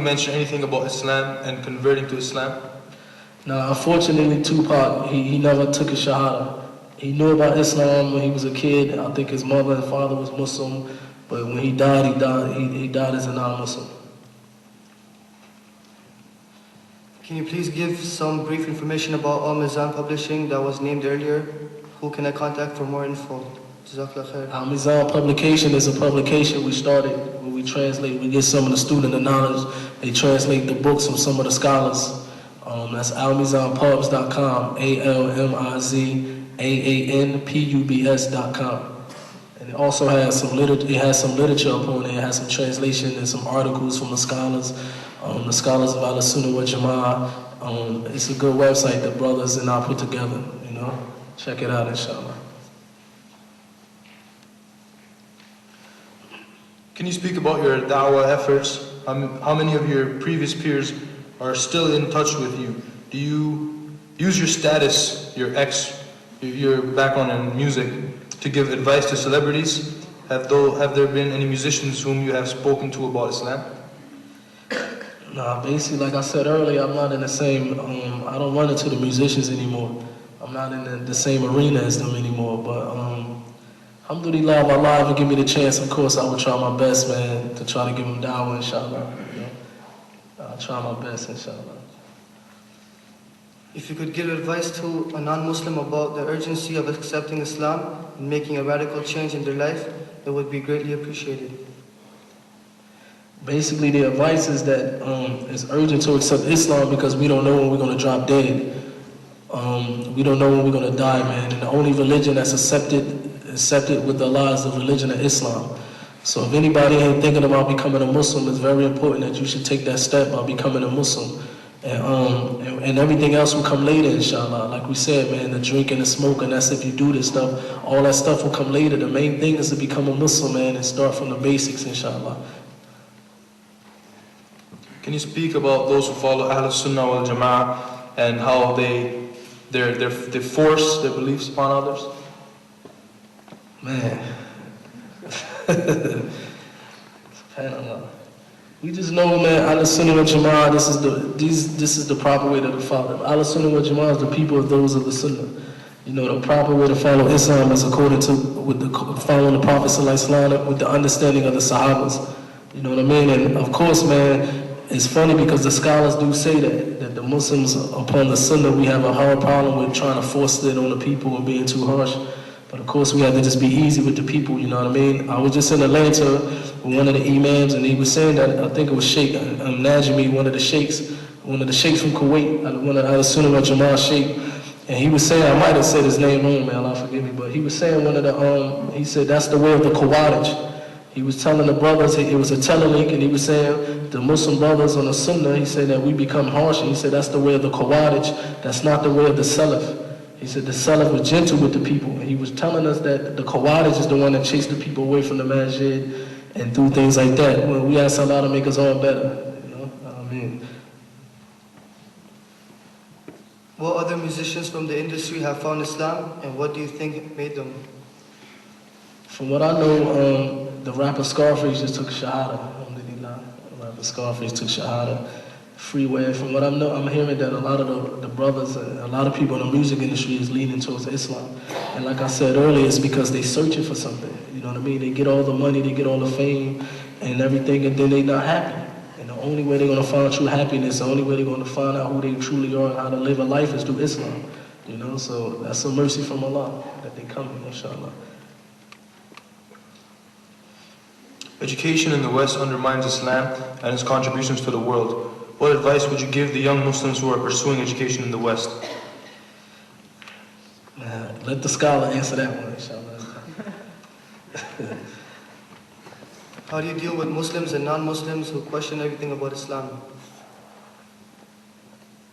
mention anything about Islam and converting to Islam? Now, unfortunately, Tupac, he never took a Shahadah. He knew about Islam when he was a kid. I think his mother and father was Muslim, but when he died, he died as a non-Muslim. Can you please give some brief information about Al-Mizan Publishing that was named earlier? Who can I contact for more info? Jazakallah khair. Al-Mizan Publication is a publication we started where we translate, we get some of the student the knowledge. They translate the books from some of the scholars. That's almizanpubs.com, ALMIZAANPUBS.com. And it also has some literature upon it. It has some translation and some articles from the scholars of Al-Sunnah wa Jama'ah. It's a good website that brothers and I put together, you know. Check it out, inshallah. Can you speak about your da'wah efforts? How many of your previous peers are still in touch with you? Do you use your status, your background in music, to give advice to celebrities? Have there been any musicians whom you have spoken to about Islam? Nah, basically, like I said earlier, I'm not in the same, I don't run into the musicians anymore. I'm not in the same arena as them anymore, but alhamdulillah, if Allah ever give me the chance, of course, I will try my best, man, to try to give them da'wah, inshallah. You know? I'll try my best, inshallah. If you could give advice to a non-Muslim about the urgency of accepting Islam and making a radical change in their life, it would be greatly appreciated. Basically, the advice is that it's urgent to accept Islam because we don't know when we're going to drop dead. We don't know when we're going to die, man. And the only religion that's accepted with Allah is the religion of Islam. So if anybody ain't thinking about becoming a Muslim, it's very important that you should take that step by becoming a Muslim. And everything else will come later, inshallah. Like we said, man, the drinking, the smoking, that's if you do this stuff. All that stuff will come later. The main thing is to become a Muslim, man, and start from the basics, inshallah. Can you speak about those who follow Ahlul Sunnah wal Jama'ah and how they force their beliefs upon others? Man. SubhanAllah. We just know, man, Ahlul Sunnah wal Jama'ah, this is the proper way to follow. Ahlul Sunnah wal Jama'ah is the people of those of the Sunnah. You know, the proper way to follow Islam is according to following the Prophet ﷺ with the understanding of the Sahabas. You know what I mean? And of course, man, it's funny because the scholars do say that the Muslims upon the Sunnah, we have a hard problem with trying to force it on the people and being too harsh. But of course, we have to just be easy with the people, you know what I mean? I was just in Atlanta with one of the imams, and he was saying that, I think it was Sheikh Najmi, one of the sheikhs from Kuwait, one of the Ahlul Sunnah wal Jama'ah sheikh, and he was saying, I might have said his name wrong, man, Allah forgive me, but he was saying he said that's the way of the Khawarij. He was telling the brothers, it was a telelink, and he was saying, the Muslim brothers on the Sunnah, he said that we become harsh, and he said that's the way of the Khawarij, that's not the way of the Salaf. He said the Salaf was gentle with the people, and he was telling us that the Khawarij is the one that chased the people away from the masjid and do things like that. Well, we ask Allah to make us all better, you know, I mean. What other musicians from the industry have found Islam, and what do you think made them? From what I know, the rapper Scarface just took Shahadah. Alhamdulillah. The rapper Scarface took Shahadah. Freeway. From what I know, I'm hearing that a lot of the brothers, a lot of people in the music industry is leaning towards Islam. And like I said earlier, it's because they're searching for something. You know what I mean? They get all the money, they get all the fame and everything, and then they're not happy. And the only way they're going to find true happiness, the only way they're going to find out who they truly are and how to live a life is through Islam. You know, so that's a mercy from Allah that they come in, inshallah. Education in the West undermines Islam and its contributions to the world. What advice would you give the young Muslims who are pursuing education in the West? Let the scholar answer that one, inshallah. How do you deal with Muslims and non-Muslims who question everything about Islam?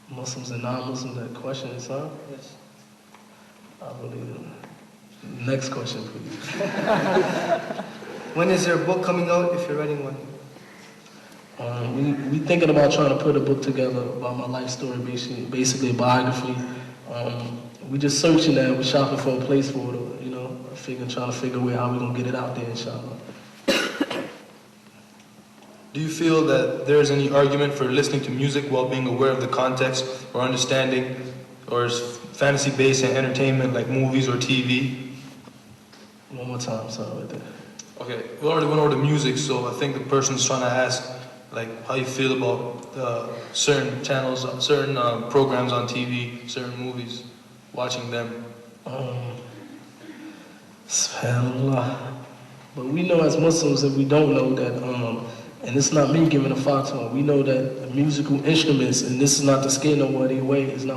Muslims and non-Muslims that question Islam? Yes. I believe it. Next question, please. When is your book coming out, if you're writing one? We thinking about trying to put a book together about my life story, basically a biography. We just searching that, we're shopping for a place for it, you know, trying to figure out how we're going to get it out there, inshallah. Do you feel that there is any argument for listening to music while being aware of the context or understanding, or is fantasy-based and entertainment like movies or TV? One more time, sorry right there. Okay, we already went over the music, so I think the person's trying to ask, like, how you feel about certain channels, certain programs on TV, certain movies, watching them. SubhanAllah. But we know as Muslims that we don't know that, and it's not me giving a fatwa, we know that musical instruments, and this is not to scare nobody away, is not